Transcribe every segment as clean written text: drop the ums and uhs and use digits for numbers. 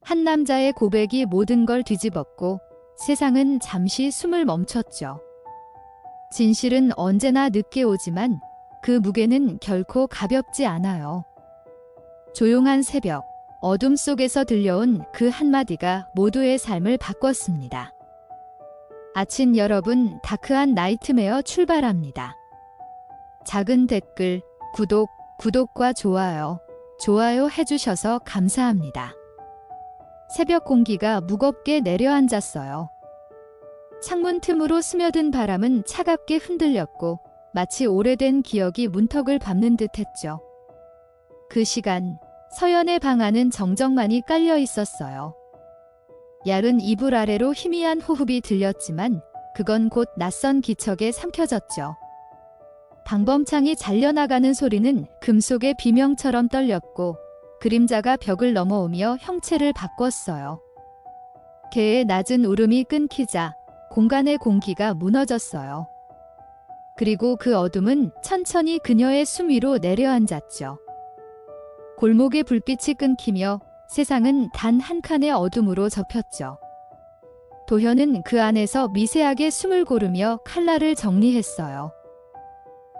한 남자의 고백이 모든 걸 뒤집었고 세상은 잠시 숨을 멈췄죠. 진실은 언제나 늦게 오지만 그 무게는 결코 가볍지 않아요. 조용한 새벽, 어둠 속에서 들려온 그 한마디가 모두의 삶을 바꿨습니다. 아침 여러분, 다크한 나이트메어 출발합니다. 작은 댓글, 구독과 좋아요 해주셔서 감사합니다. 새벽 공기가 무겁게 내려앉았어요. 창문 틈으로 스며든 바람은 차갑게 흔들렸고 마치 오래된 기억이 문턱을 밟는 듯 했죠. 그 시간, 서연의 방 안은 정적만이 깔려 있었어요. 얇은 이불 아래로 희미한 호흡이 들렸지만 그건 곧 낯선 기척에 삼켜졌죠. 방범창이 잘려나가는 소리는 금속의 비명처럼 떨렸고 그림자가 벽을 넘어오며 형체를 바꿨어요. 개의 낮은 울음이 끊기자 공간의 공기가 무너졌어요. 그리고 그 어둠은 천천히 그녀의 숨 위로 내려앉았죠. 골목의 불빛이 끊기며 세상은 단 한 칸의 어둠으로 접혔죠. 도현은 그 안에서 미세하게 숨을 고르며 칼날을 정리했어요.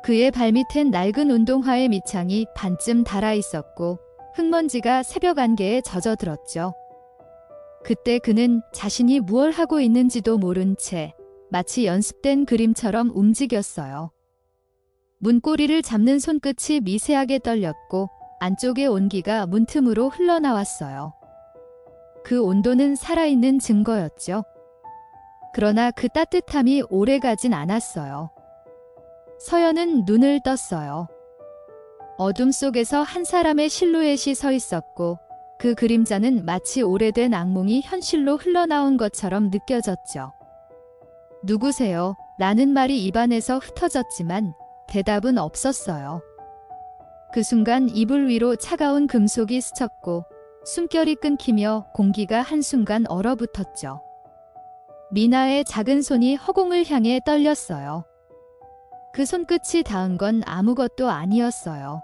그의 발밑엔 낡은 운동화의 밑창이 반쯤 닳아 있었고 흙먼지가 새벽 안개에 젖어들었죠. 그때 그는 자신이 무얼 하고 있는지도 모른 채 마치 연습된 그림처럼 움직였어요. 문고리를 잡는 손끝이 미세하게 떨렸고 안쪽의 온기가 문틈으로 흘러나왔어요. 그 온도는 살아있는 증거였죠. 그러나 그 따뜻함이 오래가진 않았어요. 서연은 눈을 떴어요. 어둠 속에서 한 사람의 실루엣이 서 있었고 그 그림자는 마치 오래된 악몽이 현실로 흘러나온 것처럼 느껴졌죠. 누구세요? 라는 말이 입안에서 흩어졌지만 대답은 없었어요. 그 순간 이불 위로 차가운 금속이 스쳤고 숨결이 끊기며 공기가 한순간 얼어붙었죠. 미나의 작은 손이 허공을 향해 떨렸어요. 그 손끝이 닿은 건 아무것도 아니었어요.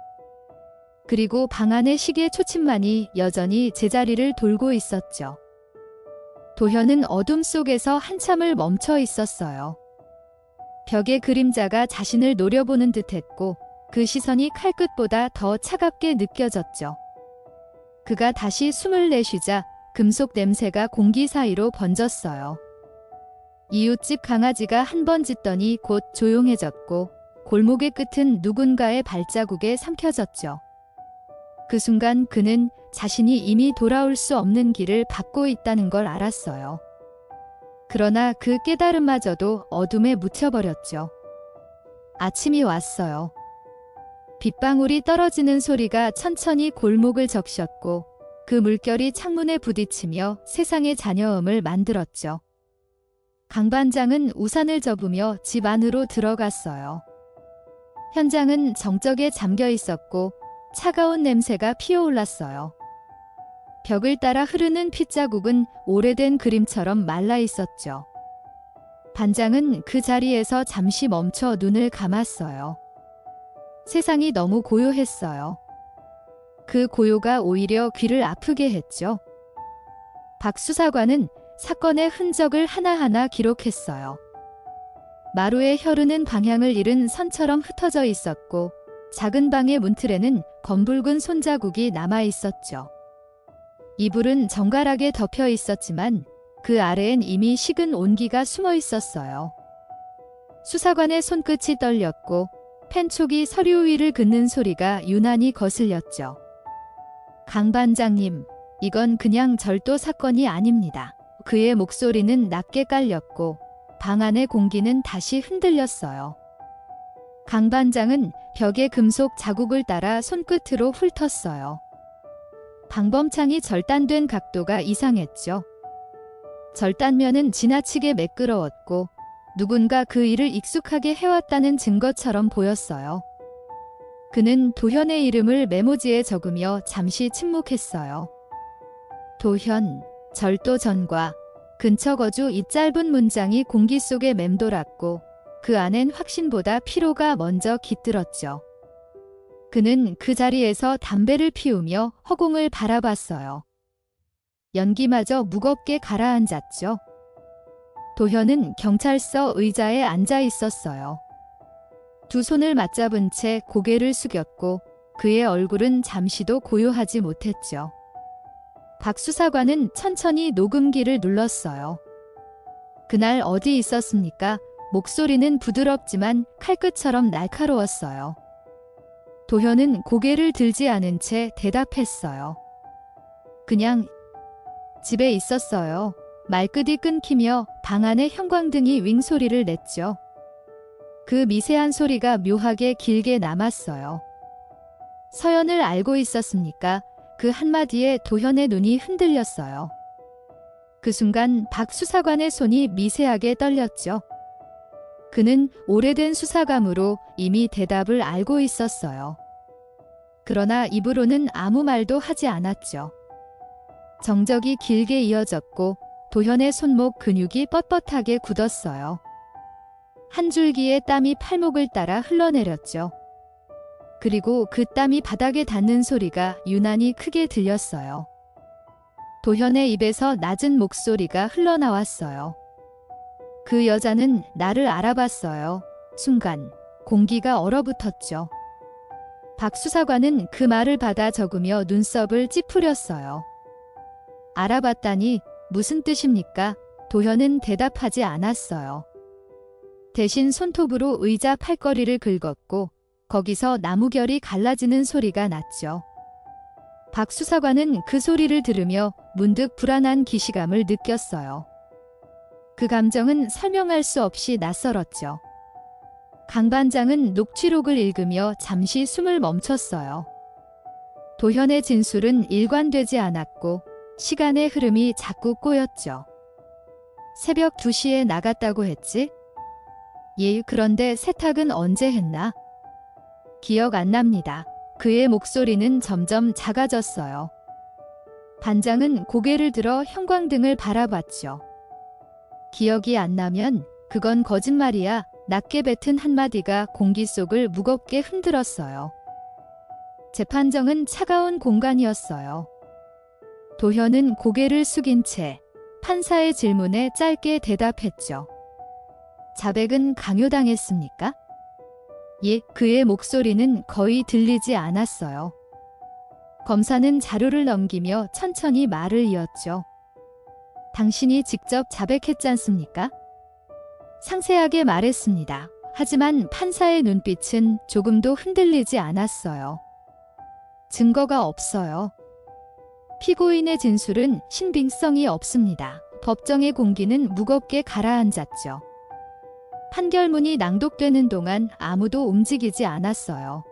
그리고 방 안의 시계 초침만이 여전히 제자리를 돌고 있었죠. 도현은 어둠 속에서 한참을 멈춰 있었어요. 벽의 그림자가 자신을 노려보는 듯했고 그 시선이 칼끝보다 더 차갑게 느껴졌죠. 그가 다시 숨을 내쉬자 금속 냄새가 공기 사이로 번졌어요. 이웃집 강아지가 한 번 짖더니 곧 조용해졌고 골목의 끝은 누군가의 발자국에 삼켜졌죠. 그 순간 그는 자신이 이미 돌아올 수 없는 길을 밟고 있다는 걸 알았어요. 그러나 그 깨달음마저도 어둠에 묻혀버렸죠. 아침이 왔어요. 빗방울이 떨어지는 소리가 천천히 골목을 적셨고 그 물결이 창문에 부딪히며 세상의 잔여음을 만들었죠. 강 반장은 우산을 접으며 집 안으로 들어갔어요. 현장은 정적에 잠겨 있었고 차가운 냄새가 피어올랐어요. 벽을 따라 흐르는 핏자국은 오래된 그림처럼 말라 있었죠. 반장은 그 자리에서 잠시 멈춰 눈을 감았어요. 세상이 너무 고요했어요. 그 고요가 오히려 귀를 아프게 했죠. 박 수사관은 사건의 흔적을 하나하나 기록했어요. 마루에 혀르는 방향을 잃은 선처럼 흩어져 있었고 작은 방의 문틀에는 검붉은 손자국이 남아 있었죠. 이불은 정갈하게 덮여 있었지만 그 아래엔 이미 식은 온기가 숨어 있었어요. 수사관의 손끝이 떨렸고 펜촉이 서류 위를 긋는 소리가 유난히 거슬렸죠. 강 반장님, 이건 그냥 절도 사건이 아닙니다. 그의 목소리는 낮게 깔렸고 방 안의 공기는 다시 흔들렸어요. 강 반장은 벽의 금속 자국을 따라 손끝으로 훑었어요. 방범창이 절단된 각도가 이상했죠. 절단면은 지나치게 매끄러웠고 누군가 그 일을 익숙하게 해왔다는 증거처럼 보였어요. 그는 도현의 이름을 메모지에 적으며 잠시 침묵했어요. 도현, 절도 전과 근처 거주 이 짧은 문장이 공기 속에 맴돌았고 그 안엔 확신보다 피로가 먼저 깃들었죠. 그는 그 자리에서 담배를 피우며 허공을 바라봤어요. 연기마저 무겁게 가라앉았죠. 도현은 경찰서 의자에 앉아 있었어요. 두 손을 맞잡은 채 고개를 숙였고 그의 얼굴은 잠시도 고요하지 못했죠. 박 수사관은 천천히 녹음기를 눌렀어요. 그날 어디 있었습니까? 목소리는 부드럽지만 칼끝처럼 날카로웠어요. 도현은 고개를 들지 않은 채 대답했어요. 그냥 집에 있었어요. 말끝이 끊기며 방 안에 형광등이 윙 소리를 냈죠. 그 미세한 소리가 묘하게 길게 남았어요. 서연을 알고 있었습니까? 그 한마디에 도현의 눈이 흔들렸어요. 그 순간 박 수사관의 손이 미세하게 떨렸죠. 그는 오래된 수사감으로 이미 대답을 알고 있었어요. 그러나 입으로는 아무 말도 하지 않았죠. 정적이 길게 이어졌고 도현의 손목 근육이 뻣뻣하게 굳었어요. 한 줄기의 땀이 팔목을 따라 흘러내렸죠. 그리고 그 땀이 바닥에 닿는 소리가 유난히 크게 들렸어요. 도현의 입에서 낮은 목소리가 흘러나왔어요. 그 여자는 나를 알아봤어요. 순간 공기가 얼어붙었죠. 박 수사관은 그 말을 받아 적으며 눈썹을 찌푸렸어요. 알아봤다니 무슨 뜻입니까? 도현은 대답하지 않았어요. 대신 손톱으로 의자 팔걸이를 긁었고 거기서 나무결이 갈라지는 소리가 났죠. 박 수사관은 그 소리를 들으며 문득 불안한 기시감을 느꼈어요. 그 감정은 설명할 수 없이 낯설었죠. 강 반장은 녹취록을 읽으며 잠시 숨을 멈췄어요. 도현의 진술은 일관되지 않았고 시간의 흐름이 자꾸 꼬였죠. 새벽 2시에 나갔다고 했지? 예, 그런데 세탁은 언제 했나? 기억 안 납니다. 그의 목소리는 점점 작아졌어요. 반장은 고개를 들어 형광등을 바라봤죠. 기억이 안 나면 그건 거짓말이야. 낮게 뱉은 한마디가 공기 속을 무겁게 흔들었어요. 재판정은 차가운 공간이었어요. 도현은 고개를 숙인 채 판사의 질문에 짧게 대답했죠. 자백은 강요당했습니까? 예, 그의 목소리는 거의 들리지 않았어요. 검사는 자료를 넘기며 천천히 말을 이었죠. 당신이 직접 자백했지 않습니까? 상세하게 말했습니다. 하지만 판사의 눈빛은 조금도 흔들리지 않았어요. 증거가 없어요. 피고인의 진술은 신빙성이 없습니다. 법정의 공기는 무겁게 가라앉았죠. 판결문이 낭독되는 동안 아무도 움직이지 않았어요.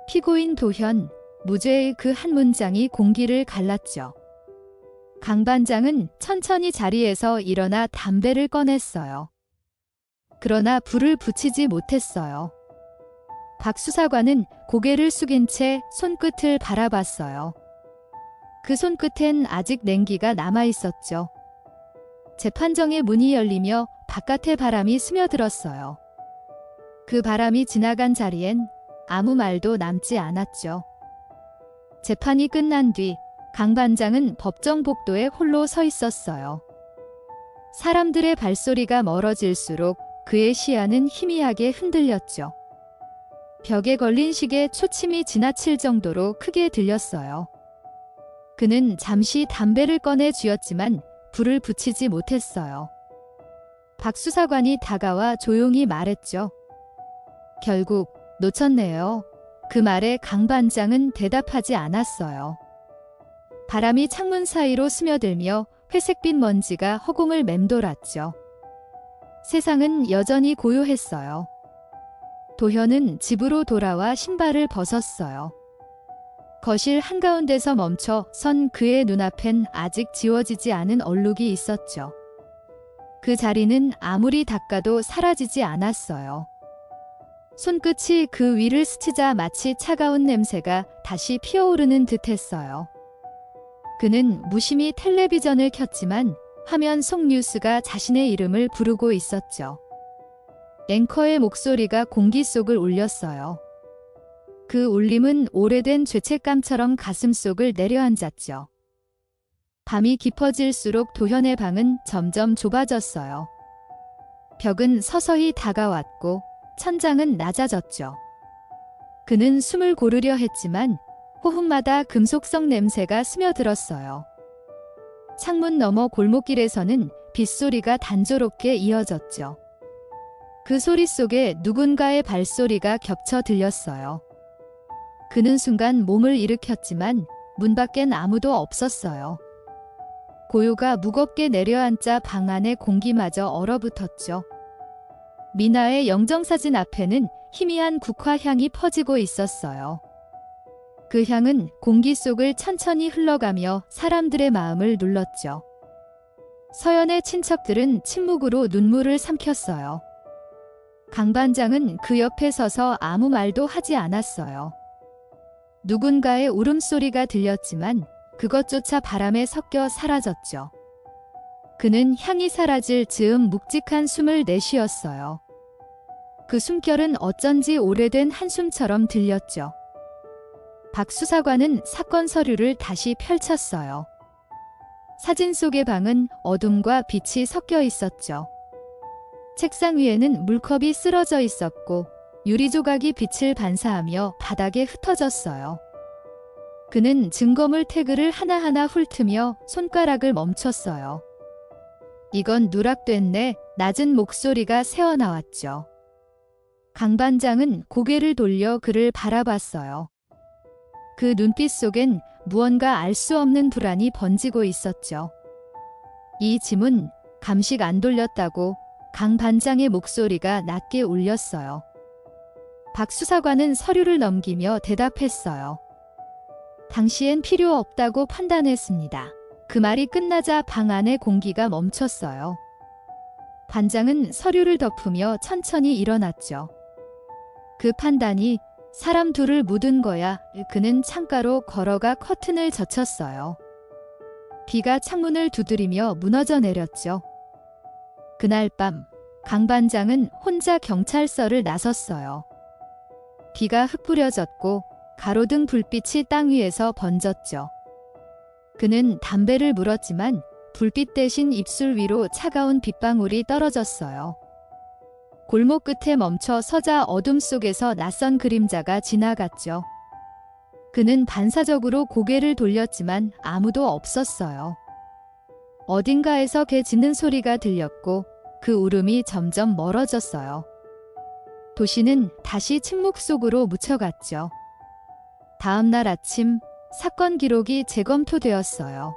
피고인 도현, 무죄의 그 한 문장이 공기를 갈랐죠. 강 반장은 천천히 자리에서 일어나 담배를 꺼냈어요. 그러나 불을 붙이지 못했어요. 박 수사관은 고개를 숙인 채 손끝을 바라봤어요. 그 손끝엔 아직 냉기가 남아있었죠. 재판정의 문이 열리며 바깥의 바람이 스며들었어요. 그 바람이 지나간 자리엔 아무 말도 남지 않았죠. 재판이 끝난 뒤 강 반장은 법정 복도에 홀로 서 있었어요. 사람들의 발소리가 멀어질수록 그의 시야는 희미하게 흔들렸죠. 벽에 걸린 시계 초침이 지나칠 정도로 크게 들렸어요. 그는 잠시 담배를 꺼내 쥐었지만 불을 붙이지 못했어요. 박 수사관이 다가와 조용히 말했죠. 결국 놓쳤네요. 그 말에 강 반장은 대답하지 않았어요. 바람이 창문 사이로 스며들며 회색빛 먼지가 허공을 맴돌았죠. 세상은 여전히 고요했어요. 도현은 집으로 돌아와 신발을 벗었어요. 거실 한가운데서 멈춰 선 그의 눈앞엔 아직 지워지지 않은 얼룩이 있었죠. 그 자리는 아무리 닦아도 사라지지 않았어요. 손끝이 그 위를 스치자 마치 차가운 냄새가 다시 피어오르는 듯했어요. 그는 무심히 텔레비전을 켰지만 화면 속 뉴스가 자신의 이름을 부르고 있었죠. 앵커의 목소리가 공기 속을 울렸어요. 그 울림은 오래된 죄책감처럼 가슴속을 내려앉았죠. 밤이 깊어질수록 도현의 방은 점점 좁아졌어요. 벽은 서서히 다가왔고 천장은 낮아졌죠. 그는 숨을 고르려 했지만 호흡마다 금속성 냄새가 스며들었어요. 창문 너머 골목길에서는 빗소리가 단조롭게 이어졌죠. 그 소리 속에 누군가의 발소리가 겹쳐 들렸어요. 그는 순간 몸을 일으켰지만 문 밖엔 아무도 없었어요. 고요가 무겁게 내려앉자 방 안의 공기마저 얼어붙었죠. 미나의 영정사진 앞에는 희미한 국화향이 퍼지고 있었어요. 그 향은 공기 속을 천천히 흘러가며 사람들의 마음을 눌렀죠. 서연의 친척들은 침묵으로 눈물을 삼켰어요. 강 반장은 그 옆에 서서 아무 말도 하지 않았어요. 누군가의 울음소리가 들렸지만 그것조차 바람에 섞여 사라졌죠. 그는 향이 사라질 즈음 묵직한 숨을 내쉬었어요. 그 숨결은 어쩐지 오래된 한숨처럼 들렸죠. 박 수사관은 사건 서류를 다시 펼쳤어요. 사진 속의 방은 어둠과 빛이 섞여 있었죠. 책상 위에는 물컵이 쓰러져 있었고 유리 조각이 빛을 반사하며 바닥에 흩어졌어요. 그는 증거물 태그를 하나하나 훑으며 손가락을 멈췄어요. 이건 누락됐네. 낮은 목소리가 새어나왔죠. 강 반장은 고개를 돌려 그를 바라봤어요. 그 눈빛 속엔 무언가 알 수 없는 불안이 번지고 있었죠. 이 짐은 감식 안 돌렸다고 강 반장의 목소리가 낮게 울렸어요. 박 수사관은 서류를 넘기며 대답했어요. 당시엔 필요 없다고 판단했습니다. 그 말이 끝나자 방 안의 공기가 멈췄어요. 반장은 서류를 덮으며 천천히 일어났죠. 그 판단이 사람 둘을 묻은 거야. 그는 창가로 걸어가 커튼을 젖혔어요. 비가 창문을 두드리며 무너져 내렸죠. 그날 밤 강 반장은 혼자 경찰서를 나섰어요. 비가 흩뿌려졌고 가로등 불빛이 땅 위에서 번졌죠. 그는 담배를 물었지만 불빛 대신 입술 위로 차가운 빗방울이 떨어졌어요. 골목 끝에 멈춰 서자 어둠 속에서 낯선 그림자가 지나갔죠. 그는 반사적으로 고개를 돌렸지만 아무도 없었어요. 어딘가에서 개 짖는 소리가 들렸고 그 울음이 점점 멀어졌어요. 도시는 다시 침묵 속으로 묻혀갔죠. 다음 날 아침 사건 기록이 재검토되었어요.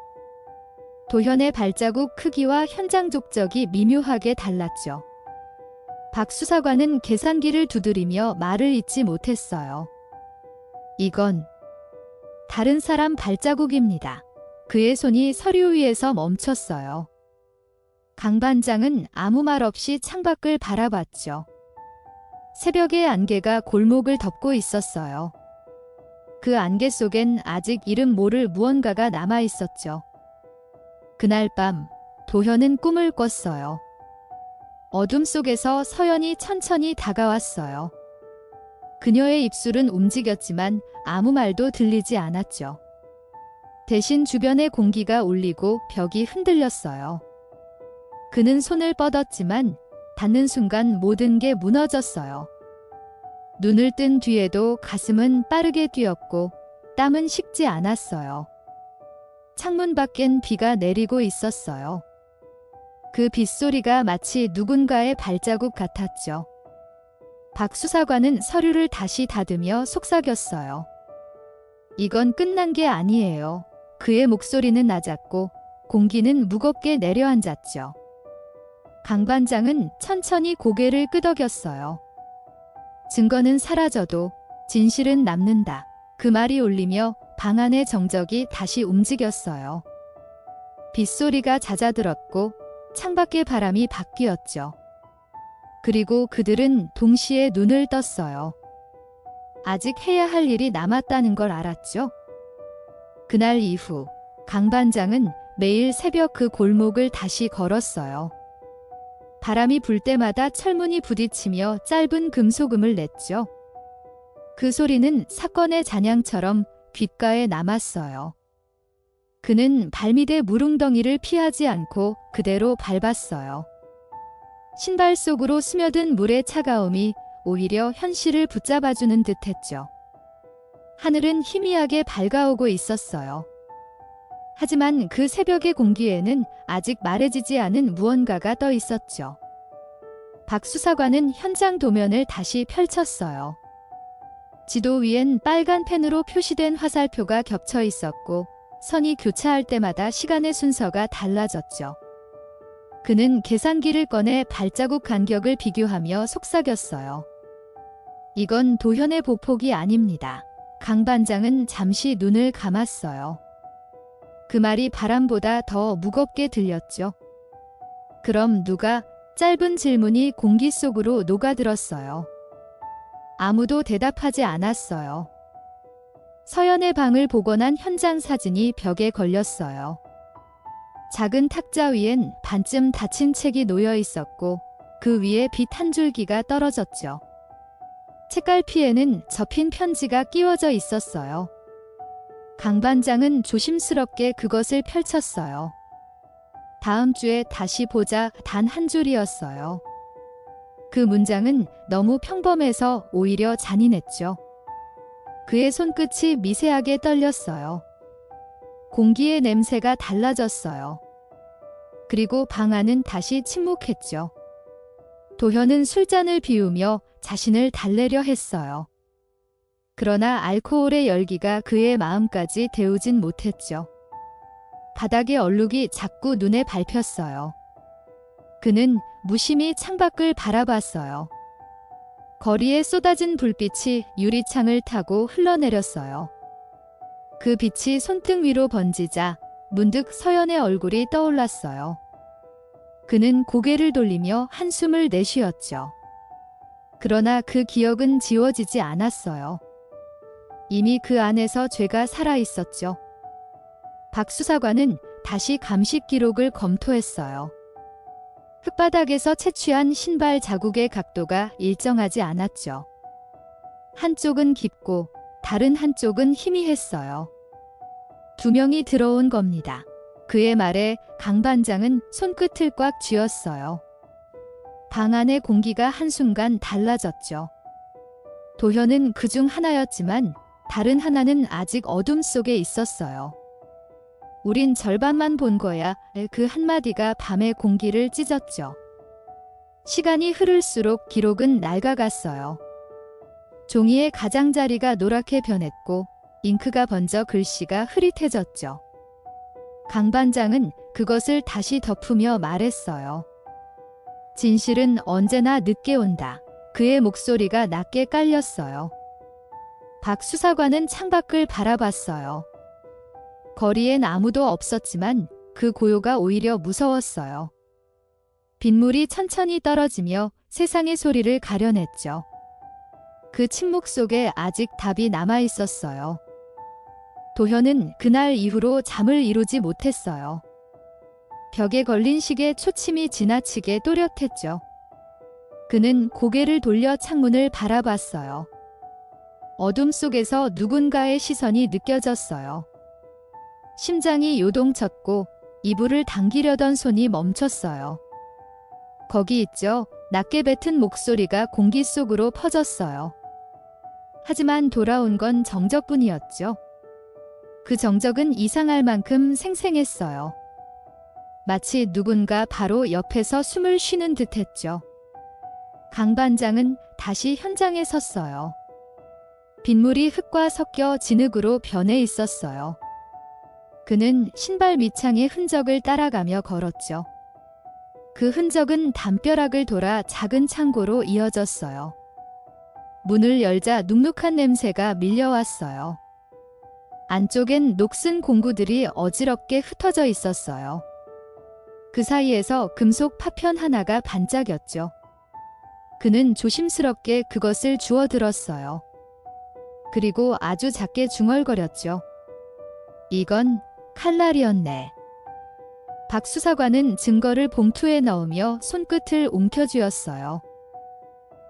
도현의 발자국 크기와 현장 족적이 미묘하게 달랐죠. 박 수사관은 계산기를 두드리며 말을 잇지 못했어요. 이건 다른 사람 발자국입니다. 그의 손이 서류 위에서 멈췄어요. 강 반장은 아무 말 없이 창밖을 바라봤죠. 새벽의 안개가 골목을 덮고 있었어요. 그 안개 속엔 아직 이름 모를 무언가가 남아 있었죠. 그날 밤 도현은 꿈을 꿨어요. 어둠 속에서 서연이 천천히 다가왔어요. 그녀의 입술은 움직였지만 아무 말도 들리지 않았죠. 대신 주변의 공기가 울리고 벽이 흔들렸어요. 그는 손을 뻗었지만 닿는 순간 모든 게 무너졌어요. 눈을 뜬 뒤에도 가슴은 빠르게 뛰었고 땀은 식지 않았어요. 창문 밖엔 비가 내리고 있었어요. 그 빗소리가 마치 누군가의 발자국 같았죠. 박 수사관은 서류를 다시 닫으며 속삭였어요. 이건 끝난 게 아니에요. 그의 목소리는 낮았고 공기는 무겁게 내려앉았죠. 강 반장은 천천히 고개를 끄덕였어요. 증거는 사라져도 진실은 남는다. 그 말이 울리며 방 안의 정적이 다시 움직였어요. 빗소리가 잦아들었고 창밖의 바람이 바뀌었죠. 그리고 그들은 동시에 눈을 떴어요. 아직 해야 할 일이 남았다는 걸 알았죠. 그날 이후 강 반장은 매일 새벽 그 골목을 다시 걸었어요. 바람이 불 때마다 철문이 부딪히며 짧은 금소금을 냈죠. 그 소리는 사건의 잔향처럼 귓가에 남았어요. 그는 발밑의 물웅덩이를 피하지 않고 그대로 밟았어요. 신발 속으로 스며든 물의 차가움이 오히려 현실을 붙잡아주는 듯했죠. 하늘은 희미하게 밝아오고 있었어요. 하지만 그 새벽의 공기에는 아직 말해지지 않은 무언가가 떠 있었죠. 박 수사관은 현장 도면을 다시 펼쳤어요. 지도 위엔 빨간 펜으로 표시된 화살표가 겹쳐 있었고 선이 교차할 때마다 시간의 순서가 달라졌죠. 그는 계산기를 꺼내 발자국 간격을 비교하며 속삭였어요. 이건 도현의 보폭이 아닙니다. 강 반장은 잠시 눈을 감았어요. 그 말이 바람보다 더 무겁게 들렸죠. 그럼 누가? 짧은 질문이 공기 속으로 녹아들었어요. 아무도 대답하지 않았어요. 서연의 방을 복원한 현장 사진이 벽에 걸렸어요. 작은 탁자 위엔 반쯤 닫힌 책이 놓여 있었고 그 위에 빛 한 줄기가 떨어졌죠. 책갈피에는 접힌 편지가 끼워져 있었어요. 강 반장은 조심스럽게 그것을 펼쳤어요. 다음 주에 다시 보자 단 한 줄이었어요. 그 문장은 너무 평범해서 오히려 잔인했죠. 그의 손끝이 미세하게 떨렸어요. 공기의 냄새가 달라졌어요. 그리고 방 안은 다시 침묵했죠. 도현은 술잔을 비우며 자신을 달래려 했어요. 그러나 알코올의 열기가 그의 마음까지 데우진 못했죠. 바닥의 얼룩이 자꾸 눈에 밟혔어요. 그는 무심히 창밖을 바라봤어요. 거리에 쏟아진 불빛이 유리창을 타고 흘러내렸어요. 그 빛이 손등 위로 번지자 문득 서연의 얼굴이 떠올랐어요. 그는 고개를 돌리며 한숨을 내쉬었죠. 그러나 그 기억은 지워지지 않았어요. 이미 그 안에서 죄가 살아있었죠. 박 수사관은 다시 감식 기록을 검토했어요. 흙바닥에서 채취한 신발 자국의 각도가 일정하지 않았죠. 한쪽은 깊고 다른 한쪽은 희미했어요. 두 명이 들어온 겁니다. 그의 말에 강 반장은 손끝을 꽉 쥐었어요. 방 안의 공기가 한순간 달라졌죠. 도현은 그중 하나였지만 다른 하나는 아직 어둠 속에 있었어요. 우린 절반만 본 거야. 그 한마디가 밤의 공기를 찢었죠. 시간이 흐를수록 기록은 낡아갔어요. 종이의 가장자리가 노랗게 변했고 잉크가 번져 글씨가 흐릿해졌죠. 강 반장은 그것을 다시 덮으며 말했어요. 진실은 언제나 늦게 온다. 그의 목소리가 낮게 깔렸어요. 박 수사관은 창밖을 바라봤어요. 거리엔 아무도 없었지만 그 고요가 오히려 무서웠어요. 빗물이 천천히 떨어지며 세상의 소리를 가려냈죠. 그 침묵 속에 아직 답이 남아 있었어요. 도현은 그날 이후로 잠을 이루지 못했어요. 벽에 걸린 시계 초침이 지나치게 또렷했죠. 그는 고개를 돌려 창문을 바라봤어요. 어둠 속에서 누군가의 시선이 느껴졌어요. 심장이 요동쳤고 이불을 당기려던 손이 멈췄어요. 거기 있죠. 낮게 뱉은 목소리가 공기 속으로 퍼졌어요. 하지만 돌아온 건 정적뿐이었죠. 그 정적은 이상할 만큼 생생했어요. 마치 누군가 바로 옆에서 숨을 쉬는 듯했죠. 강 반장은 다시 현장에 섰어요. 빗물이 흙과 섞여 진흙으로 변해 있었어요. 그는 신발 밑창의 흔적을 따라가며 걸었죠. 그 흔적은 담벼락을 돌아 작은 창고로 이어졌어요. 문을 열자 눅눅한 냄새가 밀려왔어요. 안쪽엔 녹슨 공구들이 어지럽게 흩어져 있었어요. 그 사이에서 금속 파편 하나가 반짝였죠. 그는 조심스럽게 그것을 주워들었어요. 그리고 아주 작게 중얼거렸죠. 이건 칼날이었네. 박 수사관은 증거를 봉투에 넣으며 손끝을 움켜쥐었어요.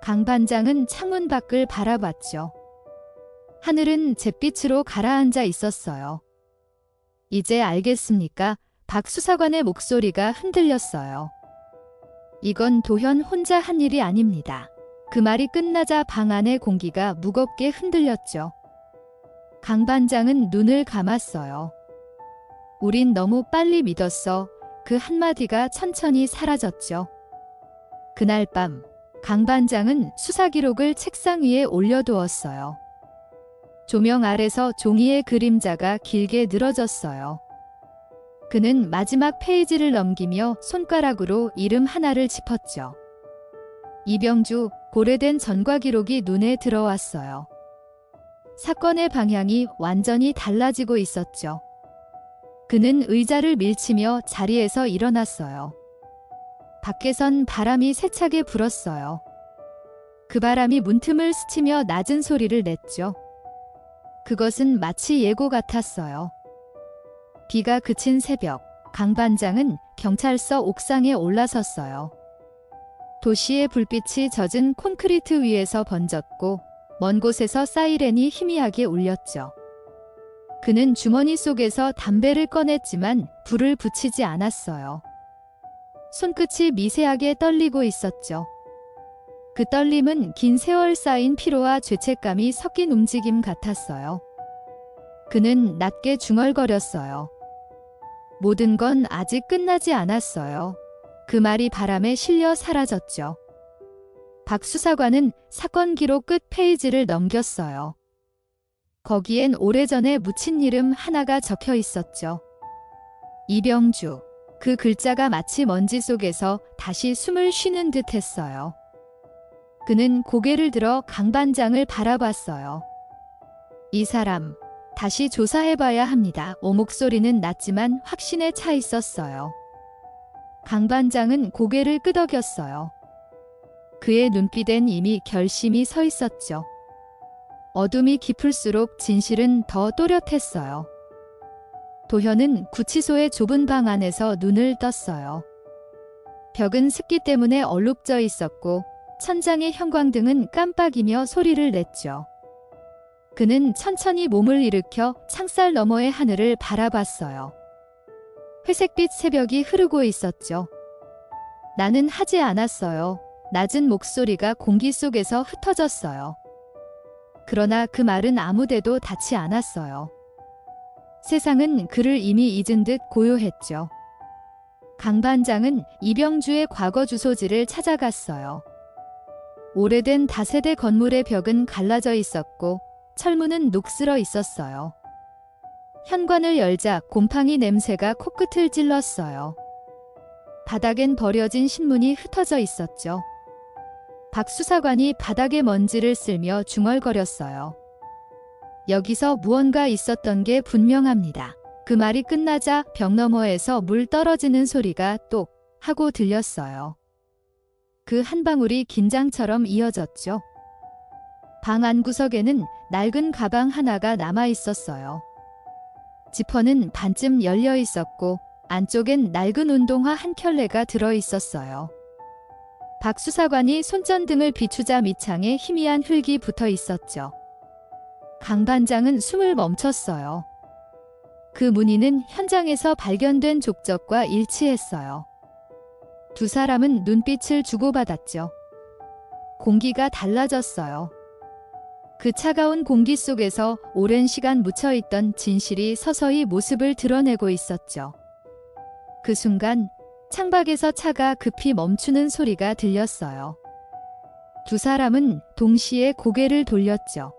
강 반장은 창문 밖을 바라봤죠. 하늘은 잿빛으로 가라앉아 있었어요. 이제 알겠습니까? 박 수사관의 목소리가 흔들렸어요. 이건 도현 혼자 한 일이 아닙니다. 그 말이 끝나자 방 안의 공기가 무겁게 흔들렸죠. 강 반장은 눈을 감았어요. 우린 너무 빨리 믿었어. 그 한마디가 천천히 사라졌죠. 그날 밤, 강 반장은 수사 기록을 책상 위에 올려두었어요. 조명 아래서 종이의 그림자가 길게 늘어졌어요. 그는 마지막 페이지를 넘기며 손가락으로 이름 하나를 짚었죠. 이병주, 오래된 전과 기록이 눈에 들어왔어요. 사건의 방향이 완전히 달라지고 있었죠. 그는 의자를 밀치며 자리에서 일어났어요. 밖에선 바람이 세차게 불었어요. 그 바람이 문틈을 스치며 낮은 소리를 냈죠. 그것은 마치 예고 같았어요. 비가 그친 새벽, 강 반장은 경찰서 옥상에 올라섰어요. 도시의 불빛이 젖은 콘크리트 위에서 번졌고 먼 곳에서 사이렌이 희미하게 울렸죠. 그는 주머니 속에서 담배를 꺼냈지만 불을 붙이지 않았어요. 손끝이 미세하게 떨리고 있었죠. 그 떨림은 긴 세월 쌓인 피로와 죄책감이 섞인 움직임 같았어요. 그는 낮게 중얼거렸어요. 모든 건 아직 끝나지 않았어요. 그 말이 바람에 실려 사라졌죠. 박 수사관은 사건 기록 끝 페이지를 넘겼어요. 거기엔 오래전에 묻힌 이름 하나가 적혀 있었죠. 이병주. 그 글자가 마치 먼지 속에서 다시 숨을 쉬는 듯 했어요. 그는 고개를 들어 강 반장을 바라봤어요. 이 사람, 다시 조사해봐야 합니다. 목소리는 낮지만 확신에 차 있었어요. 강 반장은 고개를 끄덕였어요. 그의 눈빛엔 이미 결심이 서 있었죠. 어둠이 깊을수록 진실은 더 또렷했어요. 도현은 구치소의 좁은 방 안에서 눈을 떴어요. 벽은 습기 때문에 얼룩져 있었고 천장의 형광등은 깜빡이며 소리를 냈죠. 그는 천천히 몸을 일으켜 창살 너머의 하늘을 바라봤어요. 회색빛 새벽이 흐르고 있었죠. 나는 하지 않았어요. 낮은 목소리가 공기 속에서 흩어졌어요. 그러나 그 말은 아무데도 닿지 않았어요. 세상은 그를 이미 잊은 듯 고요했죠. 강 반장은 이병주의 과거 주소지를 찾아갔어요. 오래된 다세대 건물의 벽은 갈라져 있었고 철문은 녹슬어 있었어요. 현관을 열자 곰팡이 냄새가 코끝을 찔렀어요. 바닥엔 버려진 신문이 흩어져 있었죠. 박 수사관이 바닥에 먼지를 쓸며 중얼거렸어요. 여기서 무언가 있었던 게 분명합니다. 그 말이 끝나자 벽 너머에서 물 떨어지는 소리가 똑 하고 들렸어요. 그 한 방울이 긴장처럼 이어졌죠. 방 안구석에는 낡은 가방 하나가 남아 있었어요. 지퍼는 반쯤 열려 있었고 안쪽엔 낡은 운동화 한 켤레가 들어 있었어요. 박 수사관이 손전등을 비추자 밑창에 희미한 흙이 붙어 있었죠. 강 반장은 숨을 멈췄어요. 그 무늬는 현장에서 발견된 족적과 일치했어요. 두 사람은 눈빛을 주고받았죠. 공기가 달라졌어요. 그 차가운 공기 속에서 오랜 시간 묻혀있던 진실이 서서히 모습을 드러내고 있었죠. 그 순간 창밖에서 차가 급히 멈추는 소리가 들렸어요. 두 사람은 동시에 고개를 돌렸죠.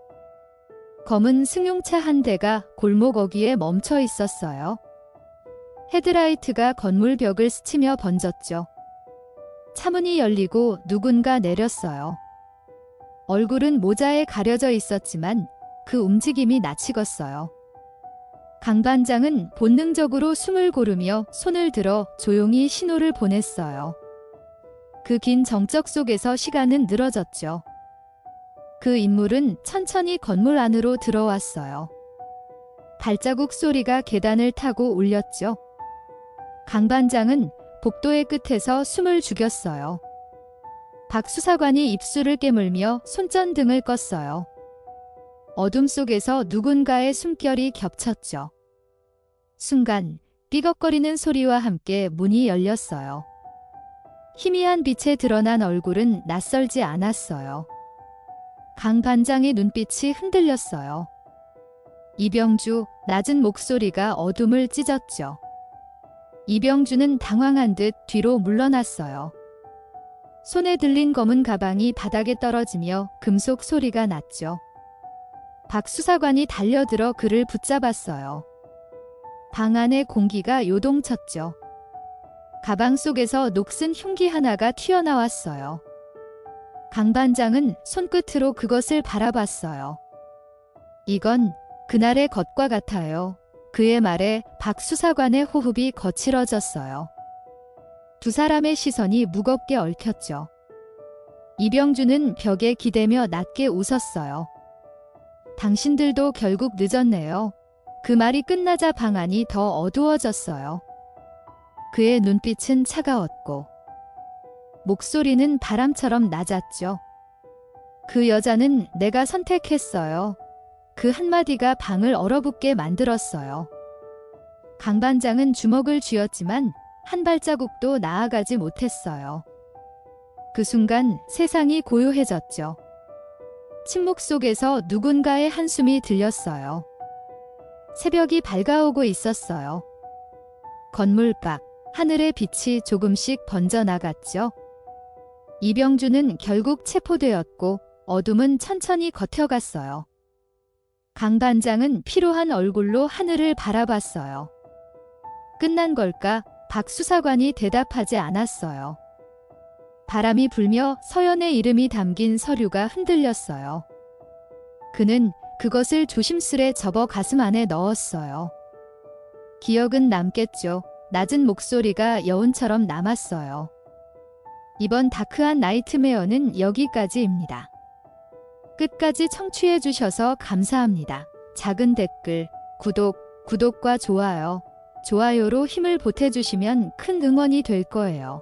검은 승용차 한 대가 골목 어귀에 멈춰 있었어요. 헤드라이트가 건물 벽을 스치며 번졌죠. 차문이 열리고 누군가 내렸어요. 얼굴은 모자에 가려져 있었지만 그 움직임이 낯익었어요. 강 반장은 본능적으로 숨을 고르며 손을 들어 조용히 신호를 보냈어요. 그 긴 정적 속에서 시간은 늘어졌죠. 그 인물은 천천히 건물 안으로 들어왔어요. 발자국 소리가 계단을 타고 울렸죠. 강 반장은 복도의 끝에서 숨을 죽였어요. 박 수사관이 입술을 깨물며 손전등을 껐어요. 어둠 속에서 누군가의 숨결이 겹쳤죠. 순간 삐걱거리는 소리와 함께 문이 열렸어요. 희미한 빛에 드러난 얼굴은 낯설지 않았어요. 강 반장의 눈빛이 흔들렸어요. 이병주, 낮은 목소리가 어둠을 찢었죠. 이병주는 당황한 듯 뒤로 물러났어요. 손에 들린 검은 가방이 바닥에 떨어지며 금속 소리가 났죠. 박 수사관이 달려들어 그를 붙잡았어요. 방 안의 공기가 요동쳤죠. 가방 속에서 녹슨 흉기 하나가 튀어나왔어요. 강 반장은 손끝으로 그것을 바라봤어요. 이건 그날의 것과 같아요. 그의 말에 박 수사관의 호흡이 거칠어졌어요. 두 사람의 시선이 무겁게 얽혔죠. 이병주는 벽에 기대며 낮게 웃었어요. 당신들도 결국 늦었네요. 그 말이 끝나자 방 안이 더 어두워졌어요. 그의 눈빛은 차가웠고 목소리는 바람처럼 낮았죠. 그 여자는 내가 선택했어요. 그 한마디가 방을 얼어붙게 만들었어요. 강 반장은 주먹을 쥐었지만 한 발자국도 나아가지 못했어요. 그 순간 세상이 고요해졌죠. 침묵 속에서 누군가의 한숨이 들렸어요. 새벽이 밝아오고 있었어요. 건물 밖 하늘의 빛이 조금씩 번져나갔죠. 이병주는 결국 체포되었고 어둠은 천천히 걷혀갔어요. 강 반장은 피로한 얼굴로 하늘을 바라봤어요. 끝난 걸까? 박 수사관이 대답하지 않았어요. 바람이 불며 서연의 이름이 담긴 서류가 흔들렸어요. 그는 그것을 조심스레 접어 가슴 안에 넣었어요. 기억은 남겠죠. 낮은 목소리가 여운처럼 남았어요. 이번 다크한 나이트메어는 여기까지입니다. 끝까지 청취해 주셔서 감사합니다. 작은 댓글, 구독과 좋아요로 힘을 보태주시면 큰 응원이 될 거예요.